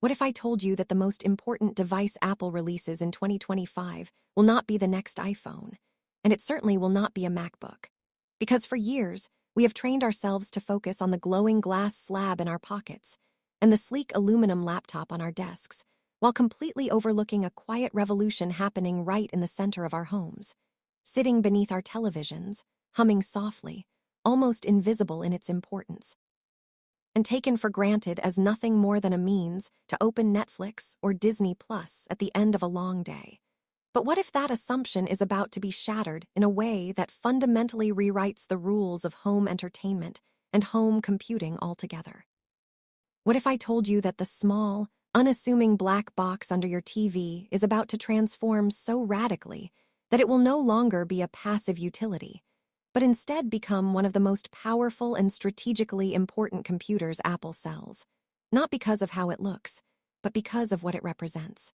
What if I told you that the most important device Apple releases in 2025 will not be the next iPhone, and it certainly will not be a MacBook? Because for years, we have trained ourselves to focus on the glowing glass slab in our pockets and the sleek aluminum laptop on our desks, while completely overlooking a quiet revolution happening right in the center of our homes, sitting beneath our televisions, humming softly, almost invisible in its importance, and taken for granted as nothing more than a means to open Netflix or Disney Plus at the end of a long day. But what if that assumption is about to be shattered in a way that fundamentally rewrites the rules of home entertainment and home computing altogether? What if I told you that the small, unassuming black box under your TV is about to transform so radically that it will no longer be a passive utility, but instead become one of the most powerful and strategically important computers Apple sells, not because of how it looks, but because of what it represents?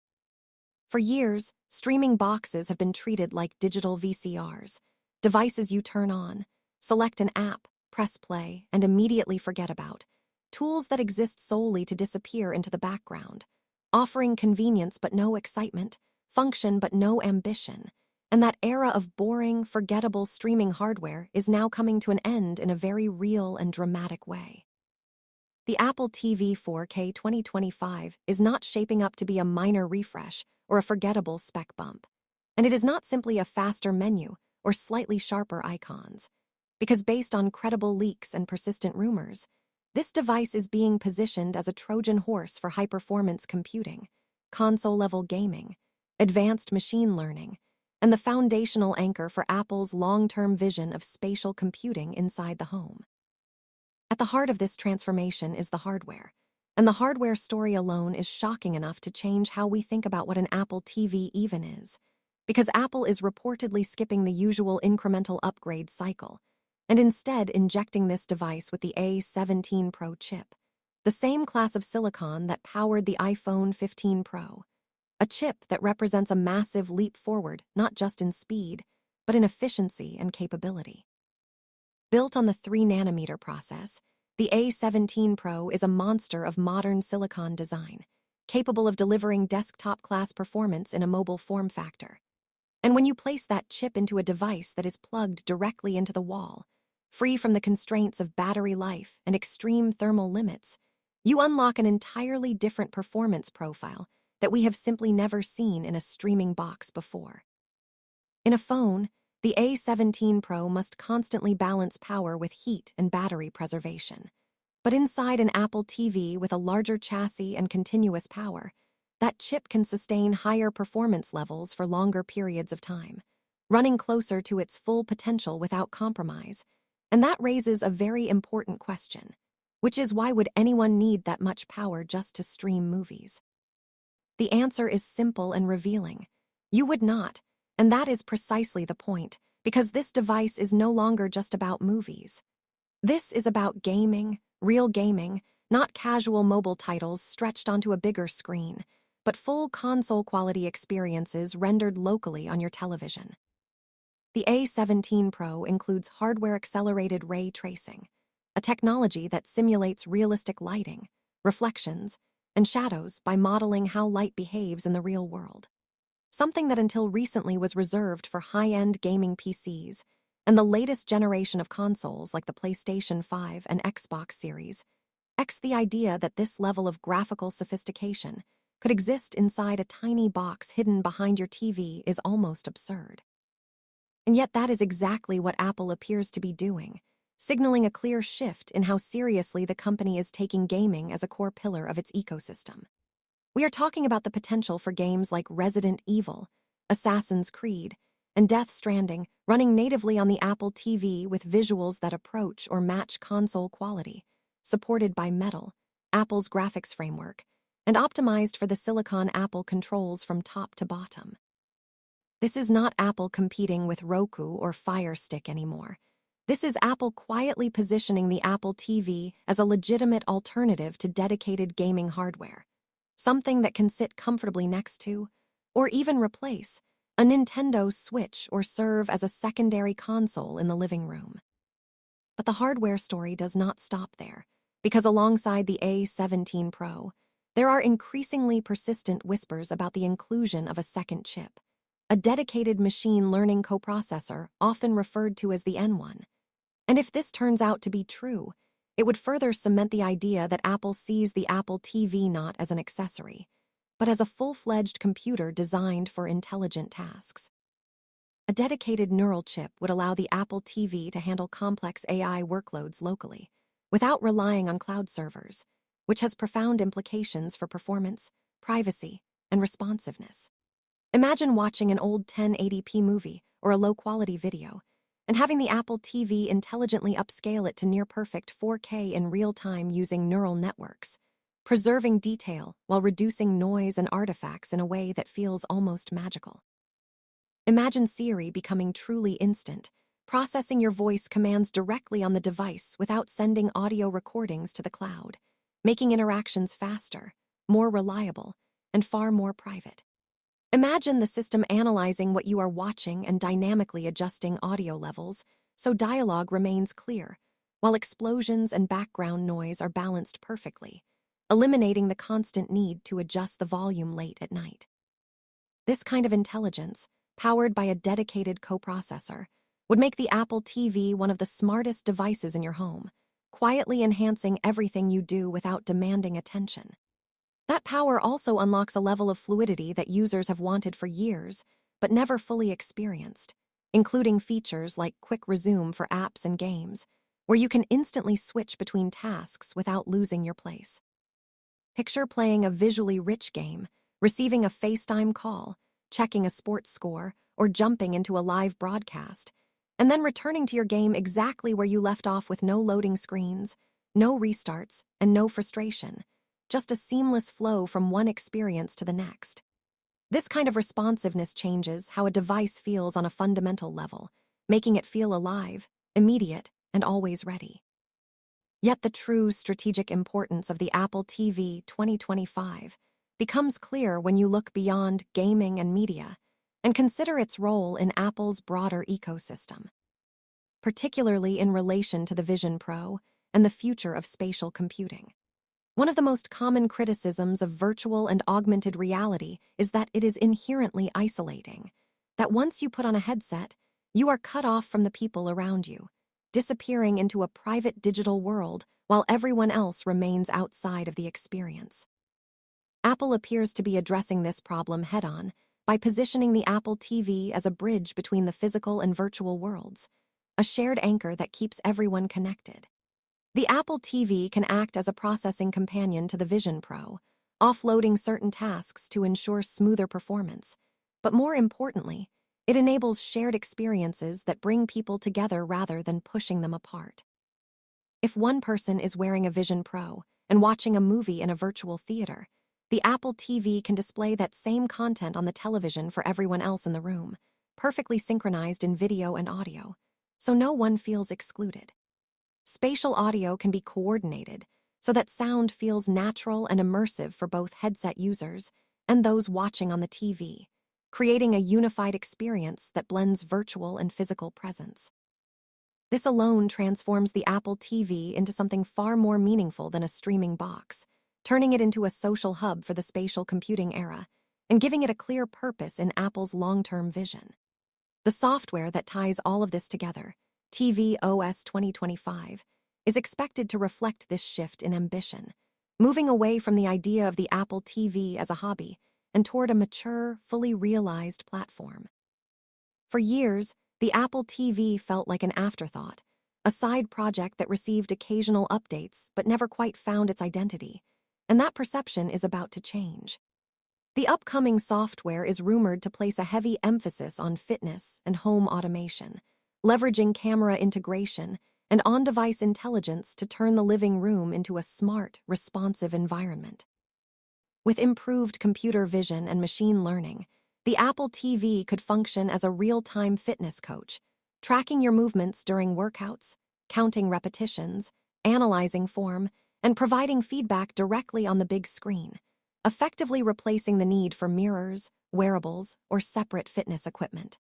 For years, streaming boxes have been treated like digital VCRs, devices you turn on, select an app, press play, and immediately forget about, tools that exist solely to disappear into the background, offering convenience but no excitement, function but no ambition. And that era of boring, forgettable streaming hardware is now coming to an end in a very real and dramatic way. The Apple TV 4K 2025 is not shaping up to be a minor refresh or a forgettable spec bump. And it is not simply a faster menu or slightly sharper icons. Because based on credible leaks and persistent rumors, this device is being positioned as a Trojan horse for high-performance computing, console-level gaming, advanced machine learning, and the foundational anchor for Apple's long-term vision of spatial computing inside the home. At the heart of this transformation is the hardware, and the hardware story alone is shocking enough to change how we think about what an Apple TV even is, because Apple is reportedly skipping the usual incremental upgrade cycle, and instead injecting this device with the A17 Pro chip, the same class of silicon that powered the iPhone 15 Pro. A chip that represents a massive leap forward, not just in speed, but in efficiency and capability. Built on the 3-nanometer process, the A17 Pro is a monster of modern silicon design, capable of delivering desktop-class performance in a mobile form factor. And when you place that chip into a device that is plugged directly into the wall, free from the constraints of battery life and extreme thermal limits, you unlock an entirely different performance profile that we have simply never seen in a streaming box before. In a phone, the A17 Pro must constantly balance power with heat and battery preservation. But inside an Apple TV with a larger chassis and continuous power, that chip can sustain higher performance levels for longer periods of time, running closer to its full potential without compromise. And that raises a very important question, which is, why would anyone need that much power just to stream movies? The answer is simple and revealing. You would not, and that is precisely the point, because this device is no longer just about movies. This is about gaming, real gaming, not casual mobile titles stretched onto a bigger screen, but full console-quality experiences rendered locally on your television. The A17 Pro includes hardware-accelerated ray tracing, a technology that simulates realistic lighting, reflections, and shadows by modeling how light behaves in the real world. Something that until recently was reserved for high-end gaming PCs and the latest generation of consoles like the PlayStation 5 and Xbox Series. The idea that this level of graphical sophistication could exist inside a tiny box hidden behind your TV is almost absurd. And yet that is exactly what Apple appears to be doing, signaling a clear shift in how seriously the company is taking gaming as a core pillar of its ecosystem. We are talking about the potential for games like Resident Evil, Assassin's Creed, and Death Stranding running natively on the Apple TV with visuals that approach or match console quality, supported by Metal, Apple's graphics framework, and optimized for the silicon Apple controls from top to bottom. This is not Apple competing with Roku or Fire Stick anymore. This is Apple quietly positioning the Apple TV as a legitimate alternative to dedicated gaming hardware, something that can sit comfortably next to, or even replace, a Nintendo Switch or serve as a secondary console in the living room. But the hardware story does not stop there, because alongside the A17 Pro, There are increasingly persistent whispers about the inclusion of a second chip, a dedicated machine learning coprocessor often referred to as the N1. And if this turns out to be true, it would further cement the idea that Apple sees the Apple TV not as an accessory, but as a full-fledged computer designed for intelligent tasks. A dedicated neural chip would allow the Apple TV to handle complex AI workloads locally, without relying on cloud servers, which has profound implications for performance, privacy, and responsiveness. Imagine watching an old 1080p movie or a low-quality video, and having the Apple TV intelligently upscale it to near-perfect 4K in real time using neural networks, preserving detail while reducing noise and artifacts in a way that feels almost magical. Imagine Siri becoming truly instant, processing your voice commands directly on the device without sending audio recordings to the cloud, making interactions faster, more reliable, and far more private. Imagine the system analyzing what you are watching and dynamically adjusting audio levels so dialogue remains clear, while explosions and background noise are balanced perfectly, eliminating the constant need to adjust the volume late at night. This kind of intelligence, powered by a dedicated coprocessor, would make the Apple TV one of the smartest devices in your home, quietly enhancing everything you do without demanding attention. That power also unlocks a level of fluidity that users have wanted for years, but never fully experienced, including features like quick resume for apps and games, where you can instantly switch between tasks without losing your place. Picture playing a visually rich game, receiving a FaceTime call, checking a sports score, or jumping into a live broadcast, and then returning to your game exactly where you left off with no loading screens, no restarts, and no frustration, just a seamless flow from one experience to the next. This kind of responsiveness changes how a device feels on a fundamental level, making it feel alive, immediate, and always ready. Yet the true strategic importance of the Apple TV 2025 becomes clear when you look beyond gaming and media and consider its role in Apple's broader ecosystem, particularly in relation to the Vision Pro and the future of spatial computing. One of the most common criticisms of virtual and augmented reality is that it is inherently isolating, that once you put on a headset, you are cut off from the people around you, disappearing into a private digital world while everyone else remains outside of the experience. Apple appears to be addressing this problem head-on by positioning the Apple TV as a bridge between the physical and virtual worlds, a shared anchor that keeps everyone connected. The Apple TV can act as a processing companion to the Vision Pro, offloading certain tasks to ensure smoother performance. But more importantly, it enables shared experiences that bring people together rather than pushing them apart. If one person is wearing a Vision Pro and watching a movie in a virtual theater, the Apple TV can display that same content on the television for everyone else in the room, perfectly synchronized in video and audio, so no one feels excluded. Spatial audio can be coordinated so that sound feels natural and immersive for both headset users and those watching on the TV, creating a unified experience that blends virtual and physical presence. This alone transforms the Apple TV into something far more meaningful than a streaming box, turning it into a social hub for the spatial computing era and giving it a clear purpose in Apple's long-term vision. The software that ties all of this together, tvOS 2025, is expected to reflect this shift in ambition, moving away from the idea of the Apple TV as a hobby and toward a mature, fully realized platform. For years, the Apple TV felt like an afterthought, a side project that received occasional updates but never quite found its identity, and that perception is about to change. The upcoming software is rumored to place a heavy emphasis on fitness and home automation, leveraging camera integration and on-device intelligence to turn the living room into a smart, responsive environment. With improved computer vision and machine learning, the Apple TV could function as a real-time fitness coach, tracking your movements during workouts, counting repetitions, analyzing form, and providing feedback directly on the big screen, effectively replacing the need for mirrors, wearables, or separate fitness equipment.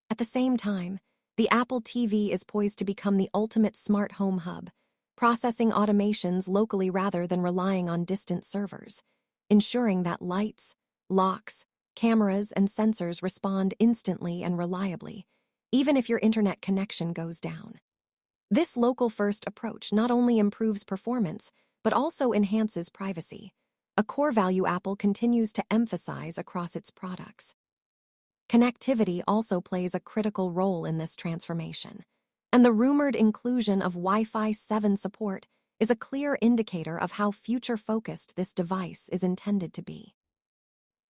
At the same time, the Apple TV is poised to become the ultimate smart home hub, processing automations locally rather than relying on distant servers, ensuring that lights, locks, cameras, and sensors respond instantly and reliably, even if your internet connection goes down. This local-first approach not only improves performance, but also enhances privacy, a core value Apple continues to emphasize across its products. Connectivity also plays a critical role in this transformation, and the rumored inclusion of Wi-Fi 7 support is a clear indicator of how future-focused this device is intended to be.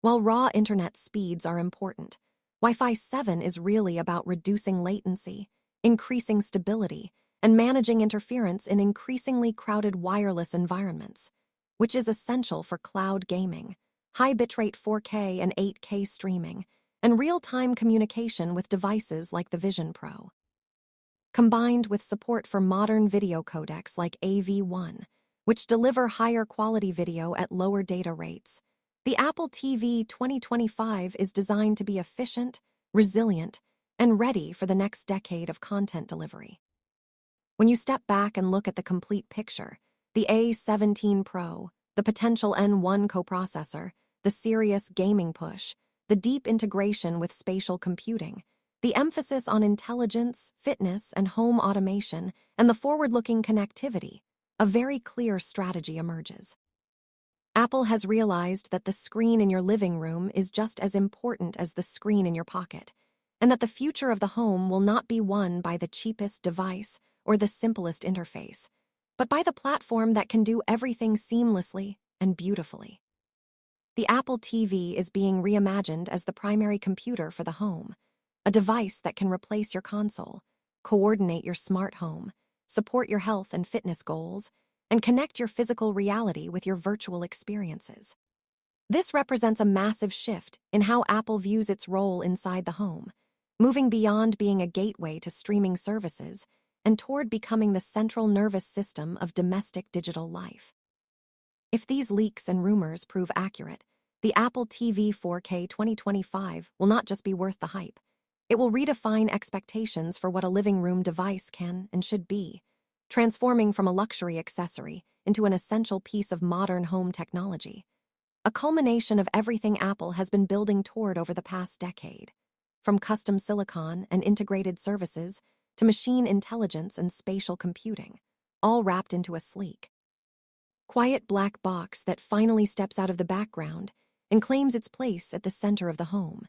While raw internet speeds are important, Wi-Fi 7 is really about reducing latency, increasing stability, and managing interference in increasingly crowded wireless environments, which is essential for cloud gaming, high bitrate 4K and 8K streaming, and real-time communication with devices like the Vision Pro. Combined with support for modern video codecs like AV1, which deliver higher quality video at lower data rates, the Apple TV 2025 is designed to be efficient, resilient, and ready for the next decade of content delivery. When you step back and look at the complete picture, the A17 Pro, the potential N1 coprocessor, the serious gaming push, the deep integration with spatial computing, the emphasis on intelligence, fitness, and home automation, and the forward-looking connectivity, a very clear strategy emerges. Apple has realized that the screen in your living room is just as important as the screen in your pocket, and that the future of the home will not be won by the cheapest device or the simplest interface, but by the platform that can do everything seamlessly and beautifully. The Apple TV is being reimagined as the primary computer for the home, a device that can replace your console, coordinate your smart home, support your health and fitness goals, and connect your physical reality with your virtual experiences. This represents a massive shift in how Apple views its role inside the home, moving beyond being a gateway to streaming services and toward becoming the central nervous system of domestic digital life. If these leaks and rumors prove accurate, the Apple TV 4K 2025 will not just be worth the hype. It will redefine expectations for what a living room device can and should be, transforming from a luxury accessory into an essential piece of modern home technology, a culmination of everything Apple has been building toward over the past decade, from custom silicon and integrated services to machine intelligence and spatial computing, all wrapped into a sleek, quiet black box that finally steps out of the background and claims its place at the center of the home.